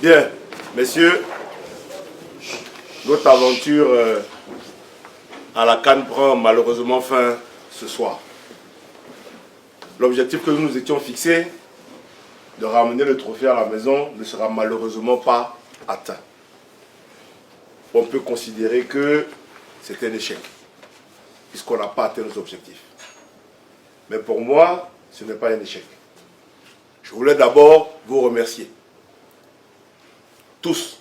Bien, messieurs, notre aventure à la CAN prend malheureusement fin ce soir. L'objectif que nous nous étions fixés, de ramener le trophée à la maison, ne sera malheureusement pas atteint. On peut considérer que c'est un échec, puisqu'on n'a pas atteint nos objectifs. Mais pour moi, ce n'est pas un échec. Je voulais d'abord vous remercier, tous,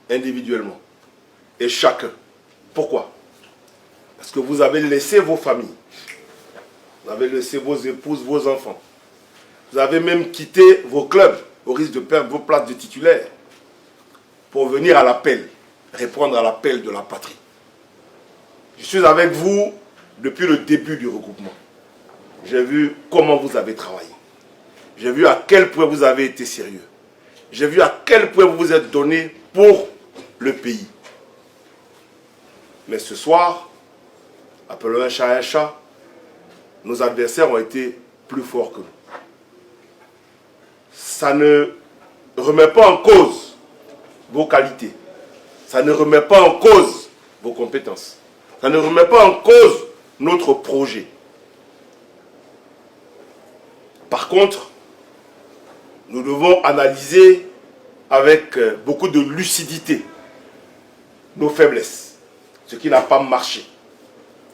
individuellement, et chacun. Pourquoi? Parce que vous avez laissé vos familles, vous avez laissé vos épouses, vos enfants. Vous avez même quitté vos clubs au risque de perdre vos places de titulaires pour venir à l'appel, répondre à l'appel de la patrie. Je suis avec vous depuis le début du regroupement. J'ai vu comment vous avez travaillé. J'ai vu à quel point vous avez été sérieux. J'ai vu à quel point vous vous êtes donné pour le pays. Mais ce soir, appelons un chat, nos adversaires ont été plus forts que nous. Ça ne remet pas en cause vos qualités. Ça ne remet pas en cause vos compétences. Ça ne remet pas en cause notre projet. Par contre, nous devons analyser avec beaucoup de lucidité nos faiblesses, ce qui n'a pas marché,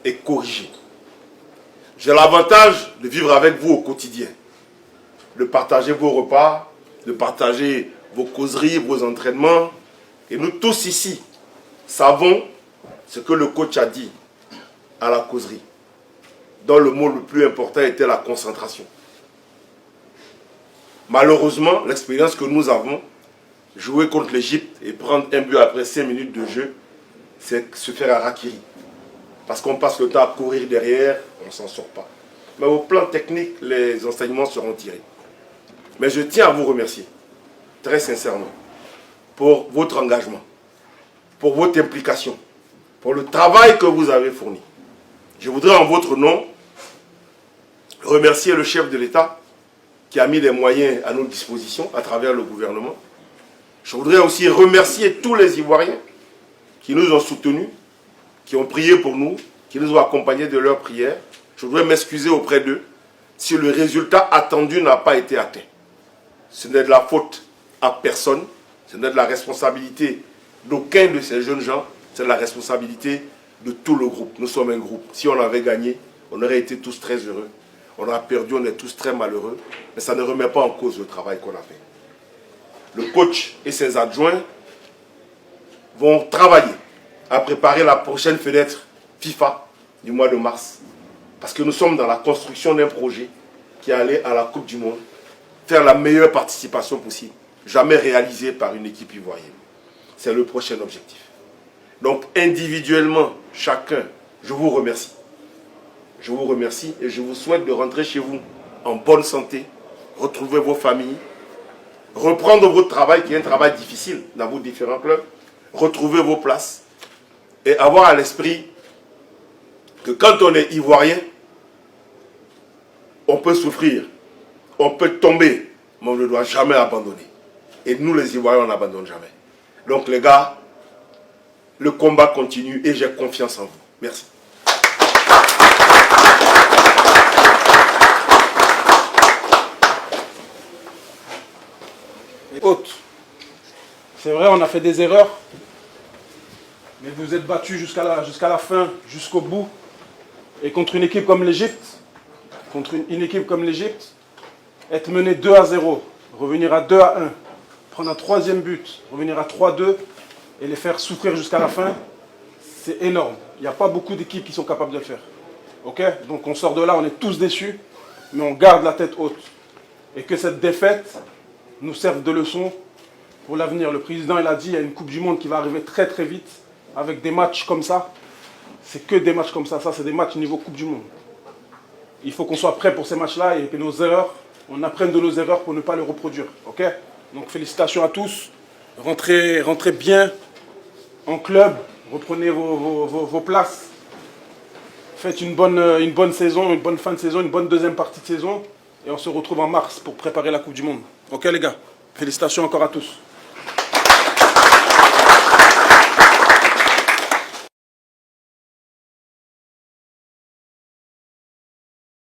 et corriger. J'ai l'avantage de vivre avec vous au quotidien, de partager vos repas, de partager vos causeries, vos entraînements. Et nous tous ici savons ce que le coach a dit à la causerie, dont le mot le plus important était la concentration. Malheureusement, l'expérience que nous avons, jouer contre l'Égypte et prendre un but après 5 minutes de jeu, c'est se faire harakiri. Parce qu'on passe le temps à courir derrière, on ne s'en sort pas. Mais au plan technique, les enseignements seront tirés. Mais je tiens à vous remercier, très sincèrement, pour votre engagement, pour votre implication, pour le travail que vous avez fourni. Je voudrais en votre nom remercier le chef de l'État qui a mis les moyens à notre disposition à travers le gouvernement. Je voudrais aussi remercier tous les Ivoiriens qui nous ont soutenus, qui ont prié pour nous, qui nous ont accompagnés de leurs prières. Je voudrais m'excuser auprès d'eux si le résultat attendu n'a pas été atteint. Ce n'est de la faute à personne, ce n'est de la responsabilité d'aucun de ces jeunes gens, c'est de la responsabilité de tout le groupe. Nous sommes un groupe. Si on avait gagné, on aurait été tous très heureux. On a perdu, on est tous très malheureux. Mais ça ne remet pas en cause le travail qu'on a fait. Le coach et ses adjoints vont travailler à préparer la prochaine fenêtre FIFA du mois de mars. Parce que nous sommes dans la construction d'un projet qui allait à la Coupe du Monde faire la meilleure participation possible, jamais réalisée par une équipe ivoirienne. C'est le prochain objectif. Donc individuellement, chacun, je vous remercie. Je vous remercie et je vous souhaite de rentrer chez vous en bonne santé, retrouver vos familles, reprendre votre travail qui est un travail difficile dans vos différents clubs, retrouver vos places et avoir à l'esprit que quand on est ivoirien, on peut souffrir, on peut tomber, mais on ne doit jamais abandonner. Et nous les Ivoiriens, on n'abandonne jamais. Donc les gars, le combat continue et j'ai confiance en vous. Merci. Haute. C'est vrai, on a fait des erreurs, mais vous êtes battus jusqu'à la fin, jusqu'au bout. Et contre une équipe comme l'Égypte, être mené 2-0, revenir à 2-1, prendre un troisième but, revenir à 3-2 et les faire souffrir jusqu'à la fin, c'est énorme. Il n'y a pas beaucoup d'équipes qui sont capables de le faire. Ok? Donc on sort de là, on est tous déçus, mais on garde la tête haute. Et que cette défaite nous serve de leçon pour l'avenir. Le président il a dit, il y a une Coupe du Monde qui va arriver très très vite, avec des matchs comme ça. C'est que des matchs comme ça, c'est des matchs niveau Coupe du Monde. Il faut qu'on soit prêt pour ces matchs-là et que nos erreurs, on apprenne de nos erreurs pour ne pas les reproduire. Ok? Donc félicitations à tous, rentrez bien en club, reprenez vos places, faites une bonne saison, une bonne fin de saison, une bonne deuxième partie de saison et on se retrouve en mars pour préparer la Coupe du Monde. Ok les gars? Félicitations encore à tous.